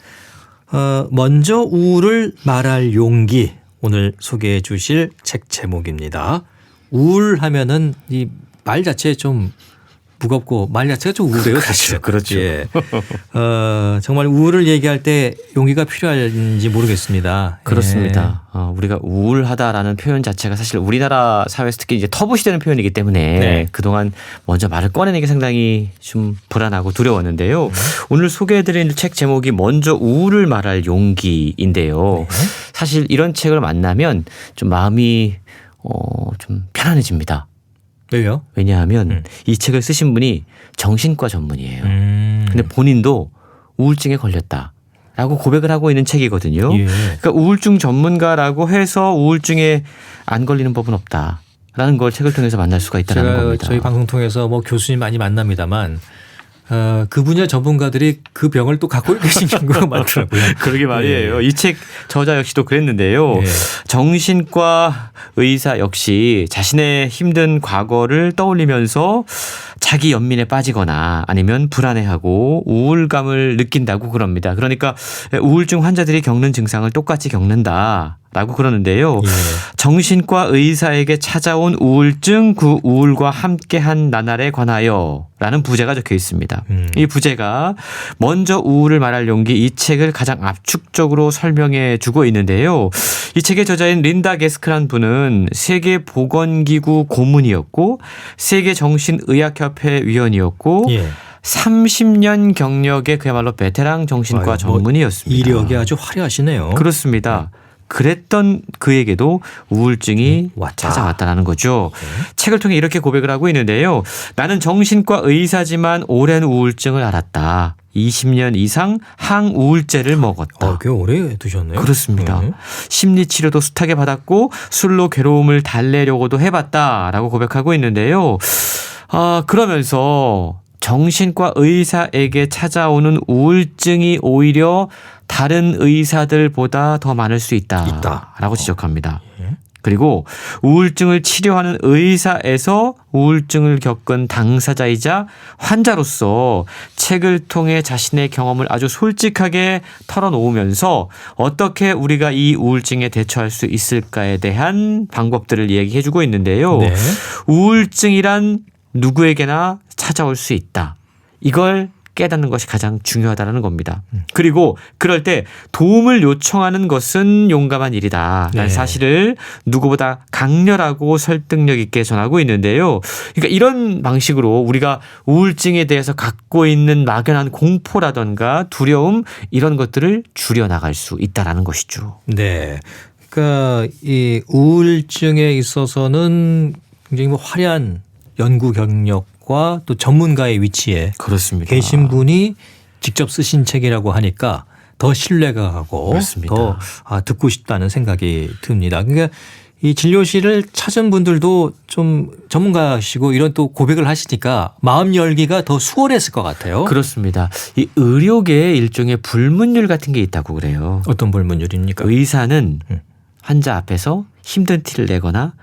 먼저 우울을 말할 용기 오늘 소개해 주실 책 제목입니다. 우울하면은 이 말 자체에 좀 무겁고 말 자체가 좀 우울해요. 사실. 그렇죠. 예. 정말 우울을 얘기할 때 용기가 필요한지 모르겠습니다. 그렇습니다. 우리가 우울하다라는 표현 자체가 사실 우리나라 사회에서 특히 이제 터부시되는 표현이기 때문에 네. 그동안 먼저 말을 꺼내는 게 상당히 좀 불안하고 두려웠는데요. 오늘 소개해드린 책 제목이 먼저 우울을 말할 용기인데요. 사실 이런 책을 만나면 좀 마음이 좀 편안해집니다. 왜요? 왜냐하면 이 책을 쓰신 분이 정신과 전문이에요. 근데 네. 본인도 우울증에 걸렸다라고 고백을 하고 있는 책이거든요. 예. 그러니까 우울증 전문가라고 해서 우울증에 안 걸리는 법은 없다라는 걸 책을 통해서 만날 수가 있다는 제가 겁니다. 저희 방송 통해서 뭐 교수님 많이 만납니다만 그 분야 전문가들이 그 병을 또 갖고 계신 경우가 많더라고요. 그러게 말이에요. 예. 이 책 저자 역시도 그랬는데요. 예. 정신과 의사 역시 자신의 힘든 과거를 떠올리면서 자기 연민에 빠지거나 아니면 불안해하고 우울감을 느낀다고 그럽니다. 그러니까 우울증 환자들이 겪는 증상을 똑같이 겪는다라고 그러는데요. 예. 정신과 의사에게 찾아온 우울증, 그 우울과 함께한 나날에 관하여 라는 부제가 적혀 있습니다. 이 부제가 먼저 우울을 말할 용기, 이 책을 가장 압축적으로 설명해 주고 있는데요. 이 책의 저자인 린다 게스크란 분은 세계보건기구 고문이었고 세계정신의학협회 위원이었고 예. 30년 경력의 그야말로 베테랑 정신과 전문의였습니다. 이력이 아주 화려하시네요. 그렇습니다. 그랬던 그에게도 우울증이 왔다. 찾아왔다는 거죠. 네. 책을 통해 이렇게 고백을 하고 있는데요. 나는 정신과 의사지만 오랜 우울증을 앓았다. 20년 이상 항우울제를 먹었다. 꽤 오래 드셨네요. 그렇습니다. 심리치료도 숱하게 받았고 술로 괴로움을 달래려고도 해봤다라고 고백하고 있는데요. 그러면서 정신과 의사에게 찾아오는 우울증이 오히려 다른 의사들보다 더 많을 수 있다라고 지적합니다. 그리고 우울증을 치료하는 의사에서 우울증을 겪은 당사자이자 환자로서 책을 통해 자신의 경험을 아주 솔직하게 털어놓으면서 어떻게 우리가 이 우울증에 대처할 수 있을까에 대한 방법들을 얘기해주고 있는데요. 네. 우울증이란 누구에게나 찾아올 수 있다. 이걸 깨닫는 것이 가장 중요하다는 겁니다. 그리고 그럴 때 도움을 요청하는 것은 용감한 일이다. 라는 사실을 누구보다 강렬하고 설득력 있게 전하고 있는데요. 그러니까 이런 방식으로 우리가 우울증에 대해서 갖고 있는 막연한 공포라든가 두려움 이런 것들을 줄여나갈 수 있다는 것이죠. 네. 그러니까 이 우울증에 있어서는 굉장히 화려한 연구 경력과 또 전문가의 위치에 그렇습니다. 계신 분이 직접 쓰신 책이라고 하니까 더 신뢰가 가고 맞습니다. 더 듣고 싶다는 생각이 듭니다. 그러니까 이 진료실을 찾은 분들도 좀 전문가시고 이런 또 고백을 하시니까 마음 열기가 더 수월했을 것 같아요. 그렇습니다. 이 의료계에 일종의 불문율 같은 게 있다고 그래요. 어떤 불문율입니까? 의사는 환자 앞에서 힘든 티를 내거나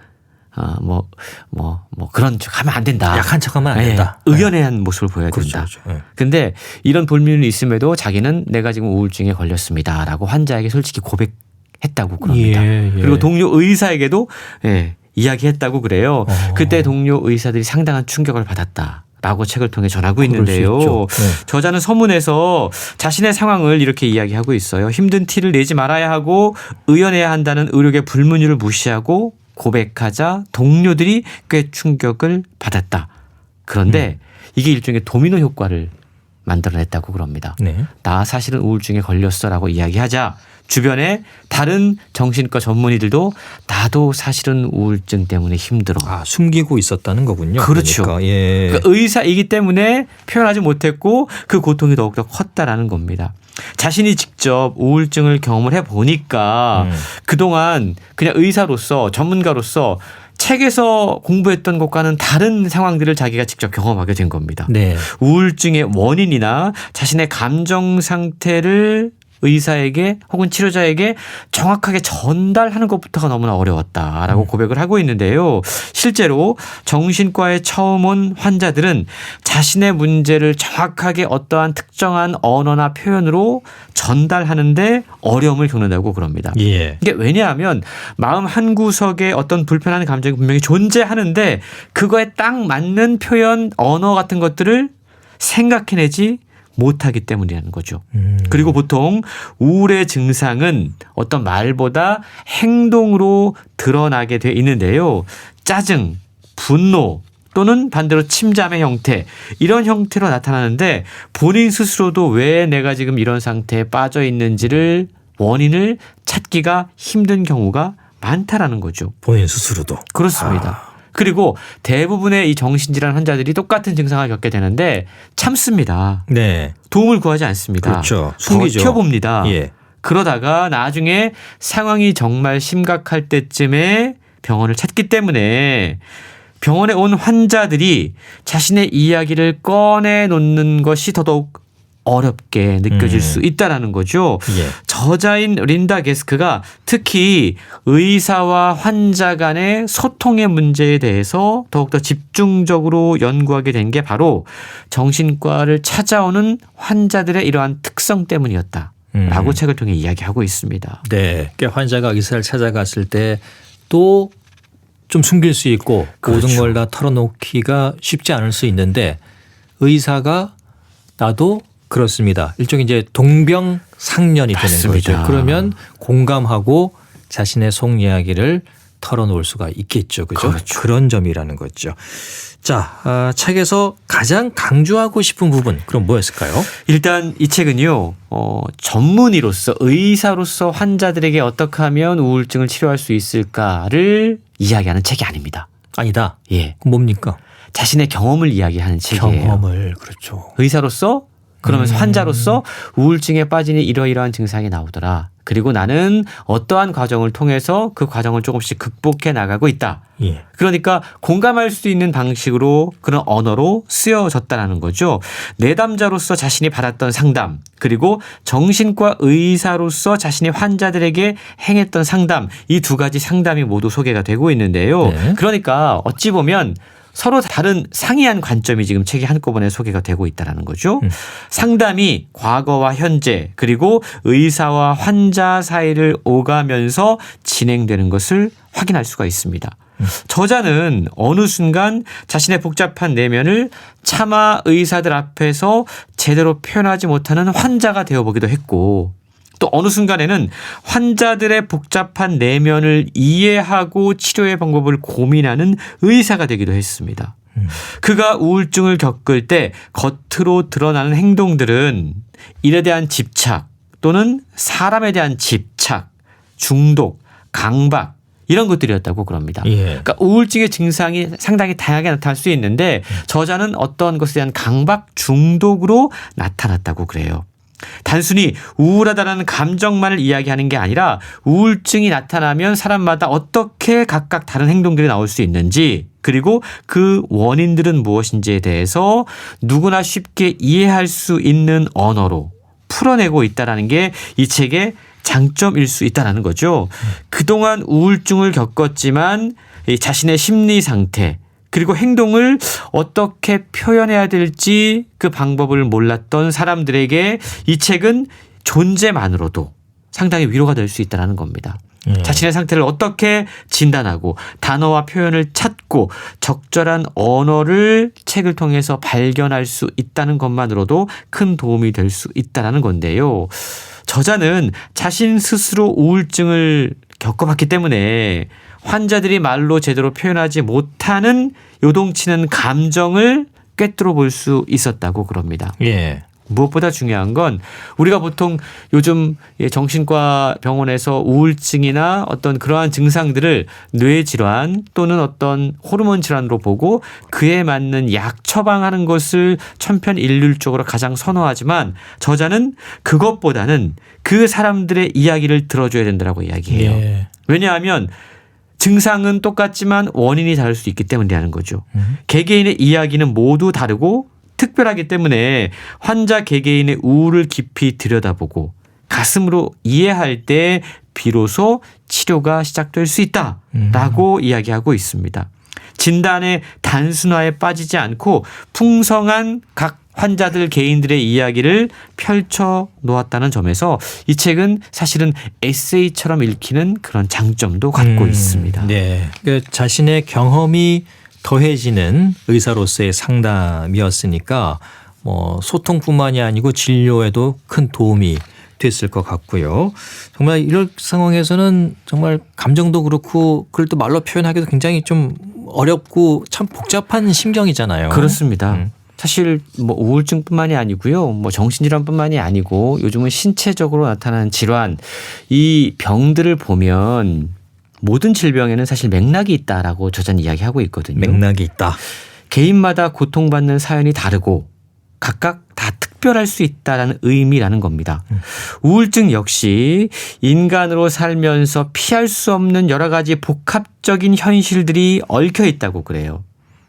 그런 척 하면 안 된다. 약한 척하면 안 된다. 의연한 모습을 보여야 그렇죠, 된다. 그렇죠. 근데 이런 불문율이 있음에도 자기는 내가 지금 우울증에 걸렸습니다라고 환자에게 솔직히 고백했다고 그럽니다. 그리고 동료 의사에게도 이야기했다고 그래요. 그때 동료 의사들이 상당한 충격을 받았다. 라고 책을 통해 전하고 있는데요. 저자는 서문에서 자신의 상황을 이렇게 이야기하고 있어요. 힘든 티를 내지 말아야 하고 의연해야 한다는 의료계 불문율을 무시하고 고백하자 동료들이 꽤 충격을 받았다. 그런데 이게 일종의 도미노 효과를 만들어냈다고 그럽니다. 네. 나 사실은 우울증에 걸렸어라고 이야기하자 주변에 다른 정신과 전문의들도 나도 사실은 우울증 때문에 힘들어. 숨기고 있었다는 거군요. 그렇죠. 그러니까 의사이기 때문에 표현하지 못했고 그 고통이 더욱더 컸다라는 겁니다. 자신이 직접 우울증을 경험을 해보니까 그동안 그냥 의사로서 전문가로서 책에서 공부했던 것과는 다른 상황들을 자기가 직접 경험하게 된 겁니다. 네. 우울증의 원인이나 자신의 감정 상태를 의사에게 혹은 치료자에게 정확하게 전달하는 것부터가 너무나 어려웠다라고 고백을 하고 있는데요. 실제로 정신과에 처음 온 환자들은 자신의 문제를 정확하게 어떠한 특정한 언어나 표현으로 전달하는데 어려움을 겪는다고 그럽니다. 이게 왜냐하면 마음 한구석에 어떤 불편한 감정이 분명히 존재하는데 그거에 딱 맞는 표현, 언어 같은 것들을 생각해내지 못하기 때문이라는 거죠. 그리고 보통 우울의 증상은 어떤 말보다 행동으로 드러나게 돼 있는데요. 짜증, 분노 또는 반대로 침잠의 형태 이런 형태로 나타나는데 본인 스스로도 왜 내가 지금 이런 상태에 빠져 있는지를 원인을 찾기가 힘든 경우가 많다라는 거죠. 본인 스스로도. 그렇습니다. 그리고 대부분의 이 정신질환 환자들이 똑같은 증상을 겪게 되는데 참습니다. 네. 도움을 구하지 않습니다. 그렇죠. 숨기죠. 버텨봅니다. 그러다가 나중에 상황이 정말 심각할 때쯤에 병원을 찾기 때문에 병원에 온 환자들이 자신의 이야기를 꺼내놓는 것이 더더욱 어렵게 느껴질 수 있다는 거죠. 저자인 린다 게스크가 특히 의사와 환자 간의 소통의 문제에 대해서 더욱더 집중적으로 연구하게 된 게 바로 정신과를 찾아오는 환자들의 이러한 특성 때문이었다라고 책을 통해 이야기하고 있습니다. 네, 그러니까 환자가 의사를 찾아갔을 때 또 좀 숨길 수 있고 모든 걸 다 털어놓기가 쉽지 않을 수 있는데 의사가 나도 그렇습니다. 일종의 이제 동병상련이 되는 거죠. 그러면 공감하고 자신의 속 이야기를 털어놓을 수가 있겠죠. 그죠? 그렇죠. 그런 점이라는 거죠. 자, 책에서 가장 강조하고 싶은 부분 그럼 뭐였을까요? 일단 이 책은요. 전문의로서 의사로서 환자들에게 어떻게 하면 우울증을 치료할 수 있을까를 이야기하는 책이 아닙니다. 아니다. 예. 그럼 뭡니까? 자신의 경험을 이야기하는 책이에요. 경험을. 그렇죠. 의사로서 그러면서 환자로서 우울증에 빠지니 이러이러한 증상이 나오더라. 그리고 나는 어떠한 과정을 통해서 그 과정을 조금씩 극복해 나가고 있다. 예. 그러니까 공감할 수 있는 방식으로 그런 언어로 쓰여졌다는 거죠. 내담자로서 자신이 받았던 상담, 그리고 정신과 의사로서 자신이 환자들에게 행했던 상담, 이 두 가지 상담이 모두 소개가 되고 있는데요. 네. 그러니까 어찌 보면 서로 다른 상이한 관점이 지금 책이 한꺼번에 소개가 되고 있다는 거죠. 상담이 과거와 현재 그리고 의사와 환자 사이를 오가면서 진행되는 것을 확인할 수가 있습니다. 저자는 어느 순간 자신의 복잡한 내면을 차마 의사들 앞에서 제대로 표현하지 못하는 환자가 되어보기도 했고, 또 어느 순간에는 환자들의 복잡한 내면을 이해하고 치료의 방법을 고민하는 의사가 되기도 했습니다. 그가 우울증을 겪을 때 겉으로 드러나는 행동들은 일에 대한 집착 또는 사람에 대한 집착, 중독, 강박 이런 것들이었다고 그럽니다. 예. 그러니까 우울증의 증상이 상당히 다양하게 나타날 수 있는데 저자는 어떤 것에 대한 강박, 중독으로 나타났다고 그래요. 단순히 우울하다는 감정만을 이야기하는 게 아니라 우울증이 나타나면 사람마다 어떻게 각각 다른 행동들이 나올 수 있는지, 그리고 그 원인들은 무엇인지에 대해서 누구나 쉽게 이해할 수 있는 언어로 풀어내고 있다는 게 이 책의 장점일 수 있다는 거죠. 그동안 우울증을 겪었지만 자신의 심리 상태 그리고 행동을 어떻게 표현해야 될지 그 방법을 몰랐던 사람들에게 이 책은 존재만으로도 상당히 위로가 될 수 있다는 겁니다. 자신의 상태를 어떻게 진단하고 단어와 표현을 찾고 적절한 언어를 책을 통해서 발견할 수 있다는 것만으로도 큰 도움이 될 수 있다는 건데요. 저자는 자신 스스로 우울증을 겪어봤기 때문에 환자들이 말로 제대로 표현하지 못하는 요동치는 감정을 꿰뚫어 볼 수 있었다고 그럽니다. 예. 무엇보다 중요한 건 우리가 보통 요즘 정신과 병원에서 우울증이나 어떤 그러한 증상들을 뇌질환 또는 어떤 호르몬 질환으로 보고 그에 맞는 약 처방하는 것을 천편일률적으로 가장 선호하지만 저자는 그것보다는 그 사람들의 이야기를 들어줘야 된다고 이야기해요. 예. 왜냐하면 증상은 똑같지만 원인이 다를 수 있기 때문이라는 거죠. 개개인의 이야기는 모두 다르고 특별하기 때문에 환자 개개인의 우울을 깊이 들여다보고 가슴으로 이해할 때 비로소 치료가 시작될 수 있다라고 이야기하고 있습니다. 진단의 단순화에 빠지지 않고 풍성한 각 환자들 개인들의 이야기를 펼쳐 놓았다는 점에서 이 책은 사실은 에세이처럼 읽히는 그런 장점도 갖고 있습니다. 네. 그 자신의 경험이 더해지는 의사로서의 상담이었으니까 소통뿐만이 아니고 진료에도 큰 도움이 됐을 것 같고요. 정말 이런 상황에서는 정말 감정도 그렇고 그걸 또 말로 표현하기도 굉장히 좀 어렵고 참 복잡한 심경이잖아요. 그렇습니다. 사실 우울증뿐만이 아니고요. 정신질환뿐만이 아니고 요즘은 신체적으로 나타나는 질환, 이 병들을 보면 모든 질병에는 사실 맥락이 있다라고 저자는 이야기하고 있거든요. 맥락이 있다. 개인마다 고통받는 사연이 다르고 각각 다 특별할 수 있다라는 의미라는 겁니다. 우울증 역시 인간으로 살면서 피할 수 없는 여러 가지 복합적인 현실들이 얽혀 있다고 그래요.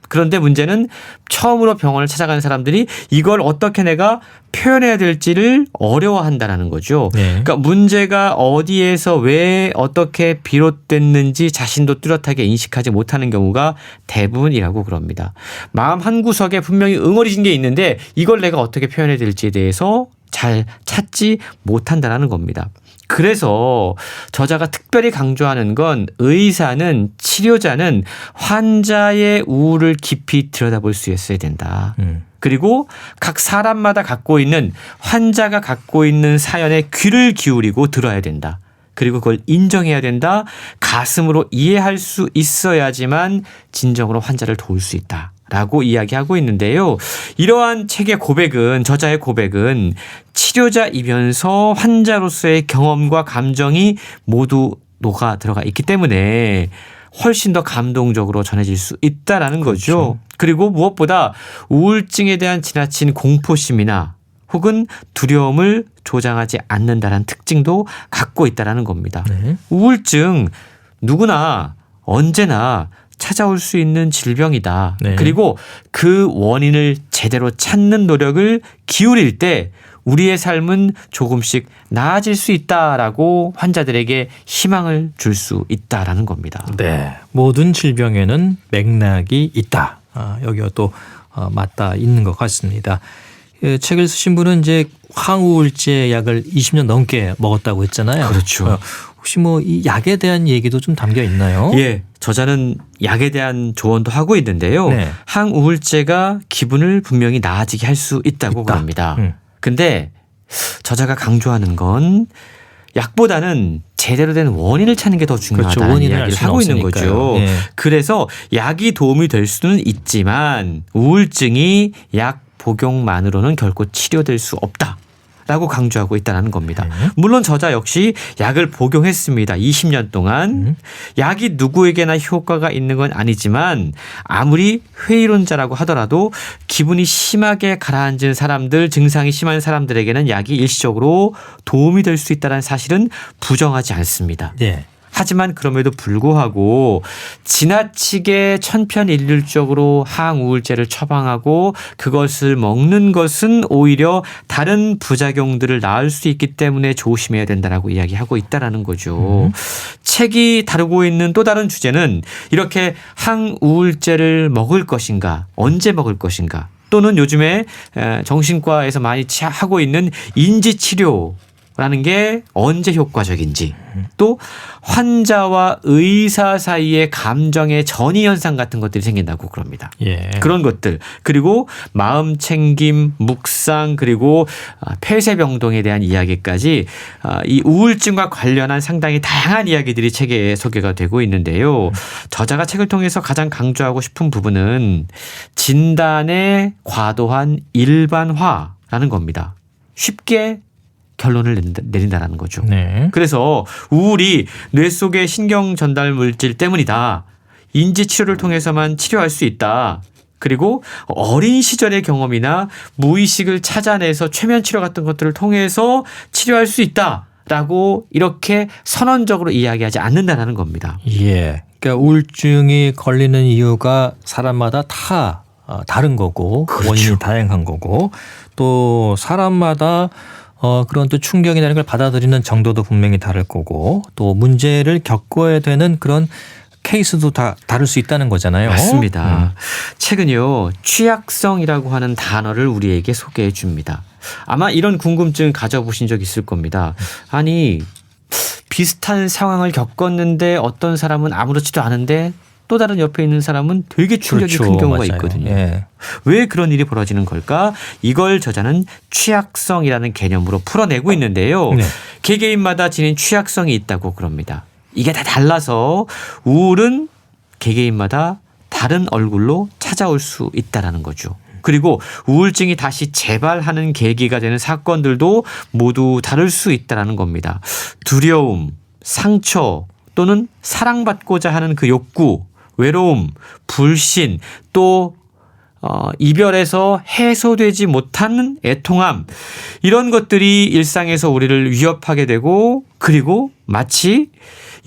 그런데 문제는 처음으로 병원을 찾아가는 사람들이 이걸 어떻게 내가 표현해야 될지를 어려워한다는 거죠. 네. 그러니까 문제가 어디에서 왜 어떻게 비롯됐는지 자신도 뚜렷하게 인식하지 못하는 경우가 대부분이라고 그럽니다. 마음 한구석에 분명히 응어리진 게 있는데 이걸 내가 어떻게 표현해야 될지에 대해서 잘 찾지 못한다는 겁니다. 그래서 저자가 특별히 강조하는 건 의사는, 치료자는 환자의 우울을 깊이 들여다볼 수 있어야 된다. 그리고 각 사람마다 갖고 있는, 환자가 갖고 있는 사연에 귀를 기울이고 들어야 된다. 그리고 그걸 인정해야 된다. 가슴으로 이해할 수 있어야지만 진정으로 환자를 도울 수 있다. 라고 이야기하고 있는데요. 이러한 책의 고백은, 저자의 고백은 치료자이면서 환자로서의 경험과 감정이 모두 녹아 들어가 있기 때문에 훨씬 더 감동적으로 전해질 수 있다라는 거죠. 그리고 무엇보다 우울증에 대한 지나친 공포심이나 혹은 두려움을 조장하지 않는다는 특징도 갖고 있다라는 겁니다. 네. 우울증 누구나 언제나 찾아올 수 있는 질병이다. 네. 그리고 그 원인을 제대로 찾는 노력을 기울일 때 우리의 삶은 조금씩 나아질 수 있다라고 환자들에게 희망을 줄 수 있다라는 겁니다. 네, 모든 질병에는 맥락이 있다. 여기가 또 맞닿아 있는 것 같습니다. 책을 쓰신 분은 이제 항우울제 약을 20년 넘게 먹었다고 했잖아요. 그렇죠. 혹시 뭐 이 약에 대한 얘기도 좀 담겨 있나요? 예, 저자는 약에 대한 조언도 하고 있는데요. 네. 항우울제가 기분을 분명히 나아지게 할 수 있다고 있다. 그럽니다. 근데 저자가 강조하는 건 약보다는 제대로 된 원인을 찾는 게 더 중요하다는 그렇죠. 원인을 알 이야기를 수는 하고 있는 없으니까요. 거죠. 예. 그래서 약이 도움이 될 수는 있지만 우울증이 약 복용만으로는 결코 치료될 수 없다. 라고 강조하고 있다는 겁니다. 물론 저자 역시 약을 복용했습니다. 20년 동안. 약이 누구에게나 효과가 있는 건 아니지만 아무리 회의론자라고 하더라도 기분이 심하게 가라앉은 사람들, 증상이 심한 사람들에게는 약이 일시적으로 도움이 될 수 있다는 사실은 부정하지 않습니다. 네. 하지만 그럼에도 불구하고 지나치게 천편일률적으로 항우울제를 처방하고 그것을 먹는 것은 오히려 다른 부작용들을 낳을 수 있기 때문에 조심해야 된다라고 이야기하고 있다라는 거죠. 책이 다루고 있는 또 다른 주제는 이렇게 항우울제를 먹을 것인가, 언제 먹을 것인가, 또는 요즘에 정신과에서 많이 하고 있는 인지치료 라는 게 언제 효과적인지, 또 환자와 의사 사이의 감정의 전이 현상 같은 것들이 생긴다고 그럽니다. 예. 그런 것들, 그리고 마음 챙김, 묵상, 그리고 폐쇄병동에 대한 이야기까지 이 우울증과 관련한 상당히 다양한 이야기들이 책에 소개가 되고 있는데요. 저자가 책을 통해서 가장 강조하고 싶은 부분은 진단의 과도한 일반화라는 겁니다. 쉽게 결론을 내린다는 거죠. 네. 그래서 우울이 뇌 속의 신경 전달 물질 때문이다. 인지 치료를 통해서만 치료할 수 있다. 그리고 어린 시절의 경험이나 무의식을 찾아내서 최면 치료 같은 것들을 통해서 치료할 수 있다라고 이렇게 선언적으로 이야기하지 않는다는 겁니다. 예. 그러니까 우울증이 걸리는 이유가 사람마다 다 다른 거고, 그렇죠. 원인이 다양한 거고, 또 사람마다 그런 또 충격이라는 걸 받아들이는 정도도 분명히 다를 거고, 또 문제를 겪어야 되는 그런 케이스도 다 다를 수 있다는 거잖아요. 맞습니다. 책은요, 취약성이라고 하는 단어를 우리에게 소개해 줍니다. 아마 이런 궁금증 가져보신 적 있을 겁니다. 아니, 비슷한 상황을 겪었는데 어떤 사람은 아무렇지도 않은데 또 다른 옆에 있는 사람은 되게 충격이 그렇죠. 큰 경우가 맞아요. 있거든요. 예. 왜 그런 일이 벌어지는 걸까? 이걸 저자는 취약성이라는 개념으로 풀어내고 있는데요. 네. 개개인마다 지닌 취약성이 있다고 그럽니다. 이게 다 달라서 우울은 개개인마다 다른 얼굴로 찾아올 수 있다는 거죠. 그리고 우울증이 다시 재발하는 계기가 되는 사건들도 모두 다를 수 있다는 겁니다. 두려움, 상처 또는 사랑받고자 하는 그 욕구, 외로움, 불신, 또 이별에서 해소되지 못하는 애통함, 이런 것들이 일상에서 우리를 위협하게 되고, 그리고 마치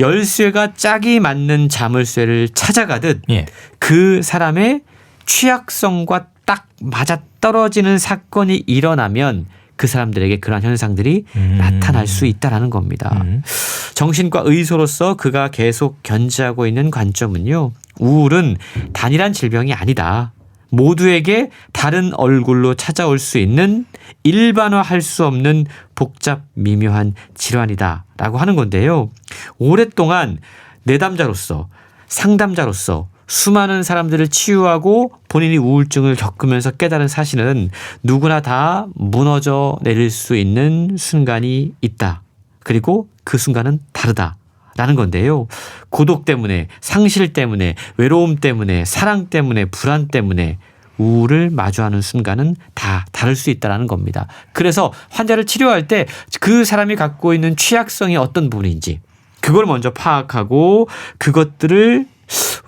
열쇠가 짝이 맞는 자물쇠를 찾아가듯 예. 그 사람의 취약성과 딱 맞아떨어지는 사건이 일어나면 그 사람들에게 그러한 현상들이 나타날 수 있다는 겁니다. 정신과 의사로서 그가 계속 견지하고 있는 관점은요, 우울은 단일한 질병이 아니다. 모두에게 다른 얼굴로 찾아올 수 있는 일반화할 수 없는 복잡 미묘한 질환이다라고 하는 건데요. 오랫동안 내담자로서, 상담자로서 수많은 사람들을 치유하고 본인이 우울증을 겪으면서 깨달은 사실은 누구나 다 무너져 내릴 수 있는 순간이 있다. 그리고 그 순간은 다르다라는 건데요. 고독 때문에, 상실 때문에, 외로움 때문에, 사랑 때문에, 불안 때문에 우울을 마주하는 순간은 다 다를 수 있다는 겁니다. 그래서 환자를 치료할 때 그 사람이 갖고 있는 취약성이 어떤 부분인지 그걸 먼저 파악하고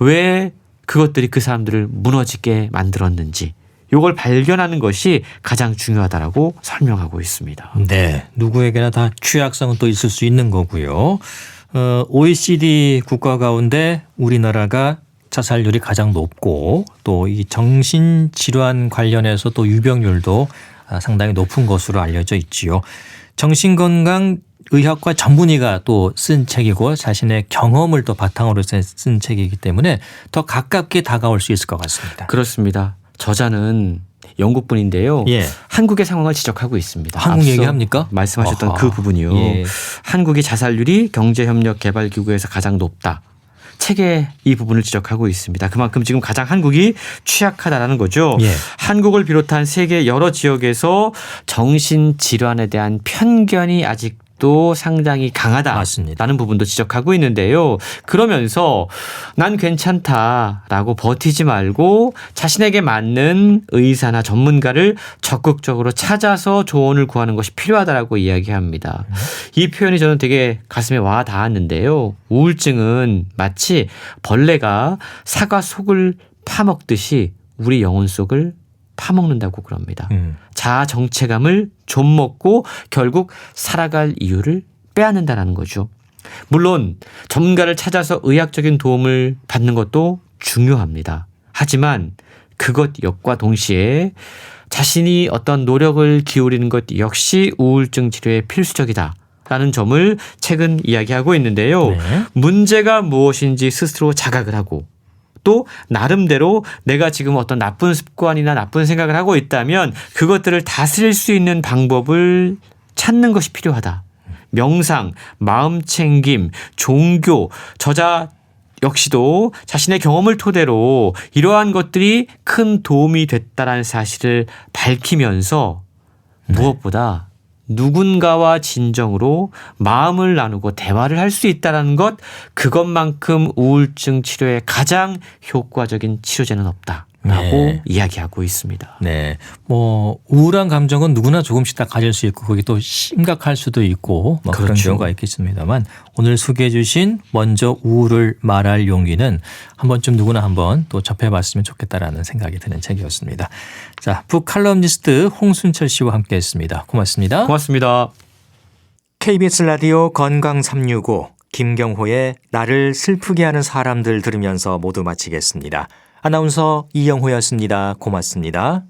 왜 그것들이 그 사람들을 무너지게 만들었는지 이걸 발견하는 것이 가장 중요하다라고 설명하고 있습니다. 네, 누구에게나 다 취약성은 또 있을 수 있는 거고요. OECD 국가 가운데 우리나라가 자살률이 가장 높고 또 이 정신질환 관련해서 또 유병률도 상당히 높은 것으로 알려져 있지요. 정신건강 의학과 전문의가 또 쓴 책이고 자신의 경험을 또 바탕으로 쓴 책이기 때문에 더 가깝게 다가올 수 있을 것 같습니다. 그렇습니다. 저자는 영국 분인데요. 예. 한국의 상황을 지적하고 있습니다. 한국 앞서 얘기합니까? 말씀하셨던 아하. 그 부분이요. 예. 한국이 자살률이 경제협력개발기구에서 가장 높다. 책에 이 부분을 지적하고 있습니다. 그만큼 지금 가장 한국이 취약하다라는 거죠. 예. 한국을 비롯한 세계 여러 지역에서 정신질환에 대한 편견이 아직도 상당히 강하다라는 맞습니다. 부분도 지적하고 있는데요. 그러면서 난 괜찮다라고 버티지 말고 자신에게 맞는 의사나 전문가를 적극적으로 찾아서 조언을 구하는 것이 필요하다라고 이야기합니다. 이 표현이 저는 되게 가슴에 와 닿았는데요. 우울증은 마치 벌레가 사과 속을 파먹듯이 우리 영혼 속을 파먹는다고 그럽니다. 자아 정체감을 좀 먹고 결국 살아갈 이유를 빼앗는다는 거죠. 물론 전문가를 찾아서 의학적인 도움을 받는 것도 중요합니다. 하지만 그것과 동시에 자신이 어떤 노력을 기울이는 것 역시 우울증 치료에 필수적이다라는 점을 책은 이야기하고 있는데요. 네. 문제가 무엇인지 스스로 자각을 하고 또 나름대로 내가 지금 어떤 나쁜 습관이나 나쁜 생각을 하고 있다면 그것들을 다스릴 수 있는 방법을 찾는 것이 필요하다. 명상, 마음챙김, 종교, 저자 역시도 자신의 경험을 토대로 이러한 것들이 큰 도움이 됐다는 사실을 밝히면서 무엇보다 누군가와 진정으로 마음을 나누고 대화를 할 수 있다는 것, 그것만큼 우울증 치료에 가장 효과적인 치료제는 없다라고 네. 이야기하고 있습니다. 네, 뭐 우울한 감정은 누구나 조금씩 다 가질 수 있고 그게 또 심각할 수도 있고 뭐 그런 그렇죠. 경우가 있겠습니다만 오늘 소개해 주신 먼저 우울을 말할 용기는 한 번쯤 누구나 한번 또 접해봤으면 좋겠다라는 생각이 드는 책이었습니다. 자, 북칼럼니스트 홍순철 씨와 함께했습니다. 고맙습니다. 고맙습니다. KBS 라디오 건강 365 김경호의 나를 슬프게 하는 사람들 들으면서 모두 마치겠습니다. 아나운서 이영호였습니다. 고맙습니다.